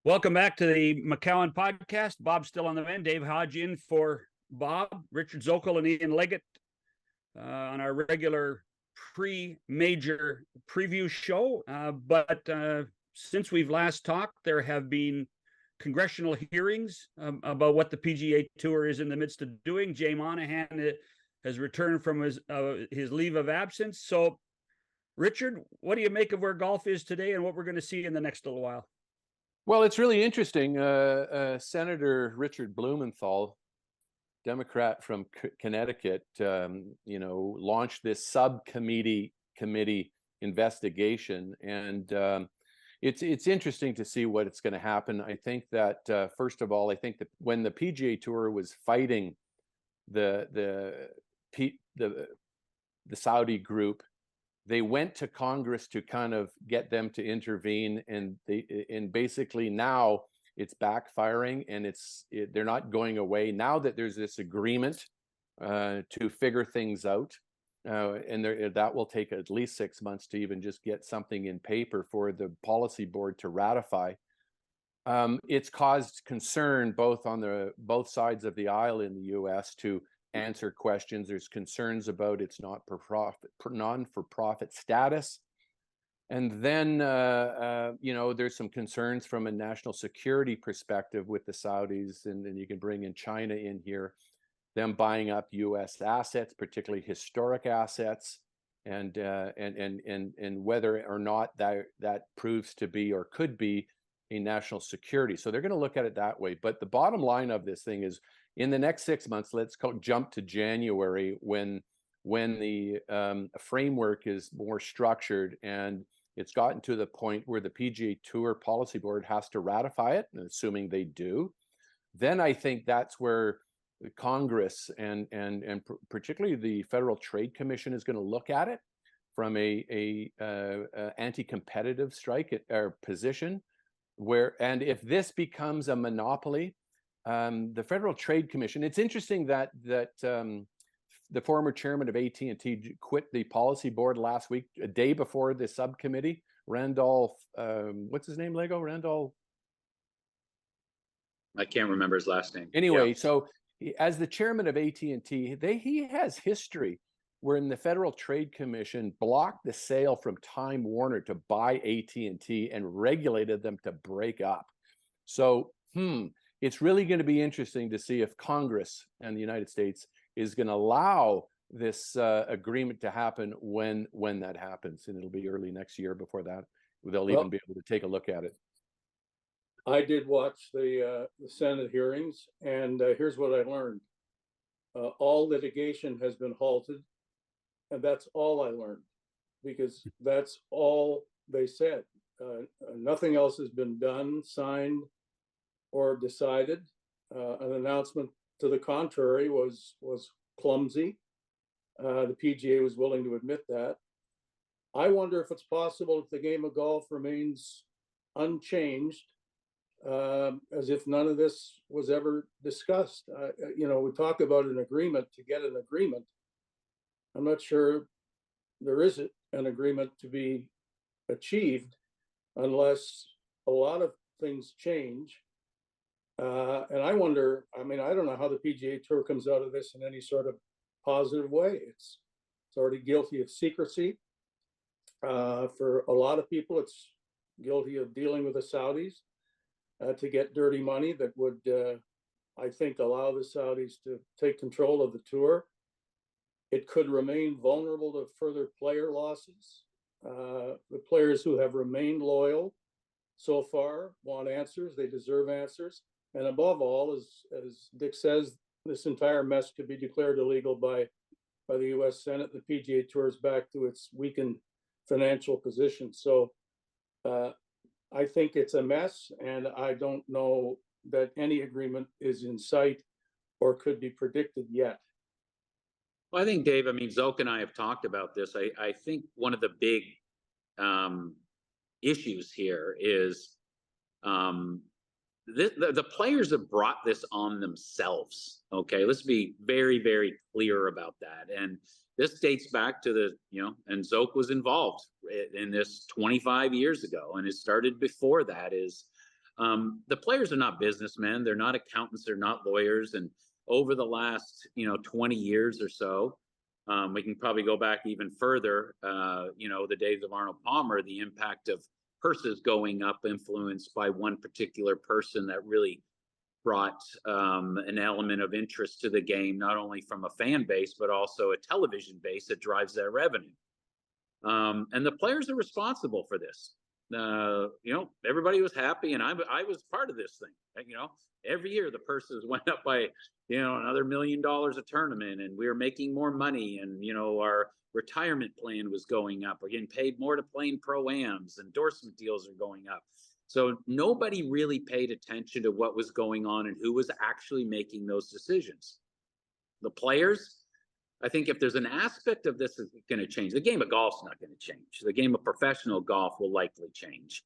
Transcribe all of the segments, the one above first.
Welcome back to the McCowan podcast. Bob's still on the mend. Dave Hodge in for Bob, Richard Zokol, and Ian Leggatt on our regular pre-major preview show. But since we've last talked, there have been congressional hearings about what the PGA Tour is in the midst of doing. Jay Monahan has returned from his leave of absence. So, Richard, what do you make of where golf is today and what we're going to see in the next little while? Well, it's really interesting. Senator Richard Blumenthal, Democrat from Connecticut, launched this subcommittee investigation, and it's interesting to see what it's going to happen. I think that first of all, I think that when the PGA Tour was fighting the Saudi group, they went to Congress to kind of get them to intervene, and basically now it's backfiring, and they're not going away now that there's this agreement to figure things out, and that will take at least 6 months to even just get something in paper for the policy board to ratify. It's caused concern both on both sides of the aisle in the U.S. to answer questions. There's concerns about its non-for-profit status, and then there's some concerns from a national security perspective with the Saudis, and then you can bring in China in here, them buying up U.S. assets, particularly historic assets, and whether or not that proves to be or could be a national security. So they're going to look at it that way. But the bottom line of this thing is, in the next 6 months, let's jump to January when the framework is more structured and it's gotten to the point where the PGA Tour Policy Board has to ratify it, and assuming they do, then I think that's where Congress and particularly the Federal Trade Commission is going to look at it from a anti-competitive strike or position, and if this becomes a monopoly. The Federal Trade Commission. It's interesting that the former chairman of AT&T quit the policy board last week, a day before the subcommittee. Randolph, what's his name? Lego Randolph. I can't remember his last name. Anyway, yeah. So as the chairman of AT&T, he has history wherein the Federal Trade Commission blocked the sale from Time Warner to buy AT&T and regulated them to break up. So, it's really going to be interesting to see if Congress and the United States is going to allow this agreement to happen when that happens, and it'll be early next year before that they'll even be able to take a look at it. I did watch the Senate hearings, and here's what I learned: all litigation has been halted, and that's all I learned, because that's all they said. Nothing else has been done, signed, or decided. An announcement to the contrary was clumsy. The PGA was willing to admit that. I wonder if it's possible if the game of golf remains unchanged, as if none of this was ever discussed. We talk about an agreement to get an agreement. I'm not sure there is an agreement to be achieved unless a lot of things change. And I wonder, I don't know how the PGA Tour comes out of this in any sort of positive way. It's already guilty of secrecy. For a lot of people, it's guilty of dealing with the Saudis to get dirty money that would, I think, allow the Saudis to take control of the tour. It could remain vulnerable to further player losses. The players who have remained loyal so far want answers. They deserve answers. And above all, as Dick says, this entire mess could be declared illegal by the U.S. Senate. The PGA Tour is back to its weakened financial position. So I think it's a mess, and I don't know that any agreement is in sight or could be predicted yet. Well, I think, Dave, Zoke and I have talked about this. I think one of the big issues here is the players have brought this on themselves. Okay, let's be very, very clear about that. And this dates back to and Zoke was involved in this 25 years ago, and it started before that. Is The players are not businessmen. They're not accountants. They're not lawyers. And over the last, 20 years or so, we can probably go back even further, the days of Arnold Palmer, the impact of purses going up influenced by one particular person that really brought an element of interest to the game, not only from a fan base, but also a television base that drives their revenue. And the players are responsible for this. Everybody was happy, and I was part of this thing. Every year the purses went up by, another $1 million a tournament, and we were making more money, and our retirement plan was going up. We're getting paid more to play in pro-ams. Endorsement deals are going up. So nobody really paid attention to what was going on and who was actually making those decisions. The players, I think if there's an aspect of this that's going to change, the game of golf's not going to change. The game of professional golf will likely change.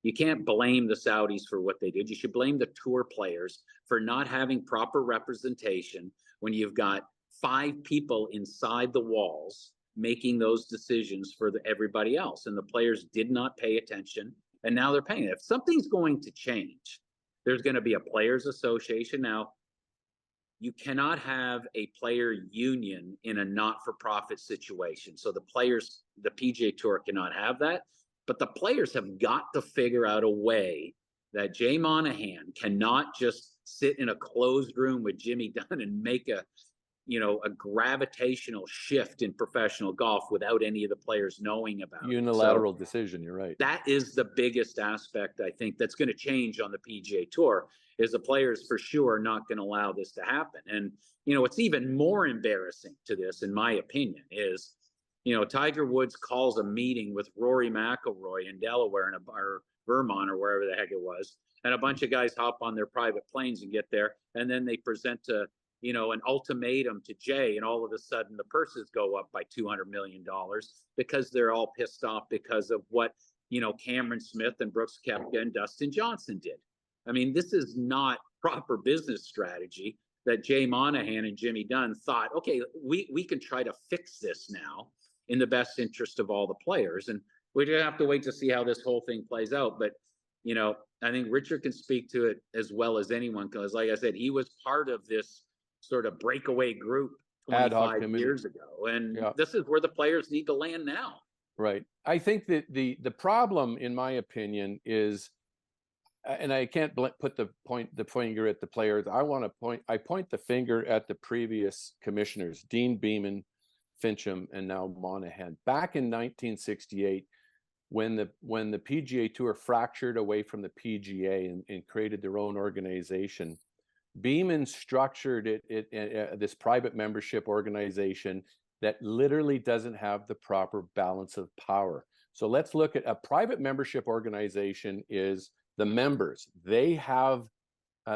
You can't blame the Saudis for what they did. You should blame the tour players for not having proper representation when you've got 5 people inside the walls making those decisions for everybody else. And the players did not pay attention, and now they're paying. If something's going to change, there's going to be a players association. Now, you cannot have a player union in a not-for-profit situation. So the players, the PGA Tour cannot have that, but the players have got to figure out a way that Jay Monahan cannot just sit in a closed room with Jimmy Dunn and make a gravitational shift in professional golf without any of the players knowing about unilateral decision. You're right. That is the biggest aspect, I think, that's going to change on the PGA Tour, is the players for sure are not going to allow this to happen. And, what's even more embarrassing to this, in my opinion, is, Tiger Woods calls a meeting with Rory McIlroy in Delaware or Vermont or wherever the heck it was. And a bunch of guys hop on their private planes and get there. And then they present an ultimatum to Jay, and all of a sudden the purses go up by $200 million because they're all pissed off because of what, Cameron Smith and Brooks Koepka and Dustin Johnson did. I mean, this is not proper business strategy that Jay Monahan and Jimmy Dunn thought, okay, we can try to fix this now in the best interest of all the players. And we just have to wait to see how this whole thing plays out. But, I think Richard can speak to it as well as anyone, because like I said, he was part of this sort of breakaway group 25 years ago. And this is where the players need to land now. Right. I think that the problem, in my opinion, is, and I can't put the finger at the players. I point the finger at the previous commissioners, Dean Beeman, Fincham, and now Monahan. Back in 1968, when the PGA Tour fractured away from the PGA and created their own organization, Beeman structured it this private membership organization that literally doesn't have the proper balance of power. So let's look at a private membership organization. Is the members. They have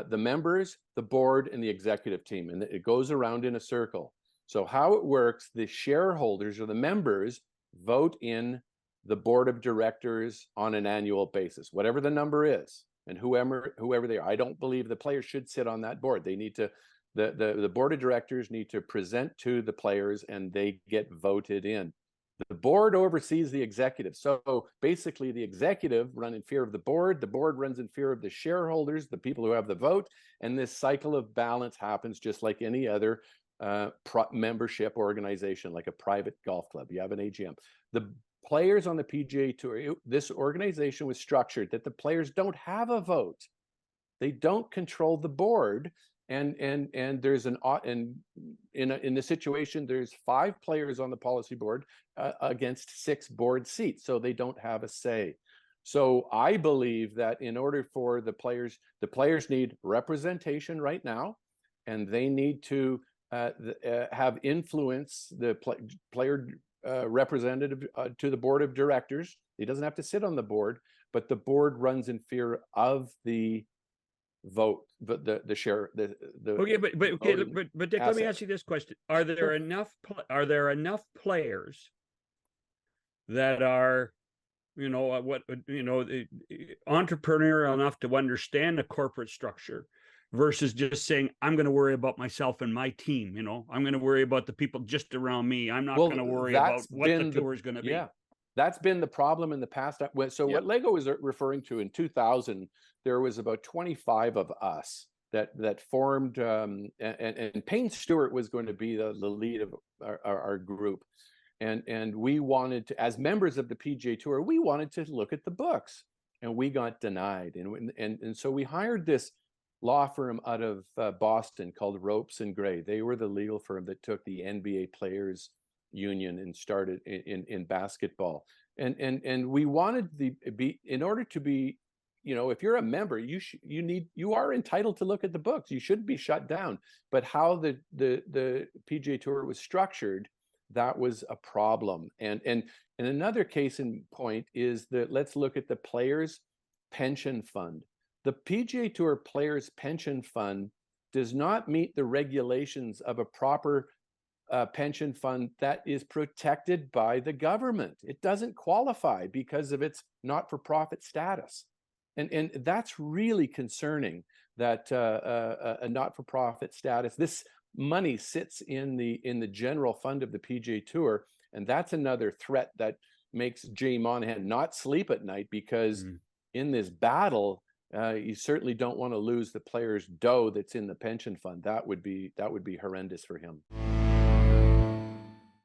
the members, the board, and the executive team, and it goes around in a circle. So how it works, the shareholders or the members vote in the board of directors on an annual basis, whatever the number is, and whoever they are. I don't believe the players should sit on that board. They need to, the board of directors need to present to the players, and they get voted in. The board oversees the executive. So basically the executive run in fear of the board runs in fear of the shareholders, the people who have the vote, and this cycle of balance happens just like any other membership organization, like a private golf club. You have an AGM. The players on the PGA Tour, this organization was structured that the players don't have a vote. They don't control the board. And there's in the situation, there's 5 players on the policy board against 6 board seats, so they don't have a say. So I believe that in order for the players need representation right now, and they need to have influence, the player representative to the board of directors. He doesn't have to sit on the board, but the board runs in fear of the vote, but the share, the okay, but Dick, let me ask you this question: Are there enough players that are, entrepreneurial enough to understand the corporate structure, versus just saying, I'm going to worry about myself and my team? I'm going to worry about the people just around me. I'm not going to worry about what the tour is going to be. Yeah, That's been the problem in the past. So what Leggatt was referring to in 2000, there was about 25 of us that formed, and Payne Stewart was going to be the lead of our group. And we wanted to, as members of the PGA Tour, we wanted to look at the books, and we got denied. And so we hired this law firm out of Boston called Ropes and Gray. They were the legal firm that took the NBA Players Union and started in basketball. And we wanted in order to be, if you're a member, you are entitled to look at the books. You shouldn't be shut down. But how the PGA Tour was structured, that was a problem. And another case in point is that let's look at the Players Pension Fund. The PGA Tour Players Pension Fund does not meet the regulations of a proper pension fund that is protected by the government. It doesn't qualify because of its not-for-profit status. And that's really concerning, that a not-for-profit status, this money sits in the general fund of the PGA Tour, and that's another threat that makes Jay Monahan not sleep at night, because in this battle, you certainly don't want to lose the player's dough that's in the pension fund. That would be horrendous for him.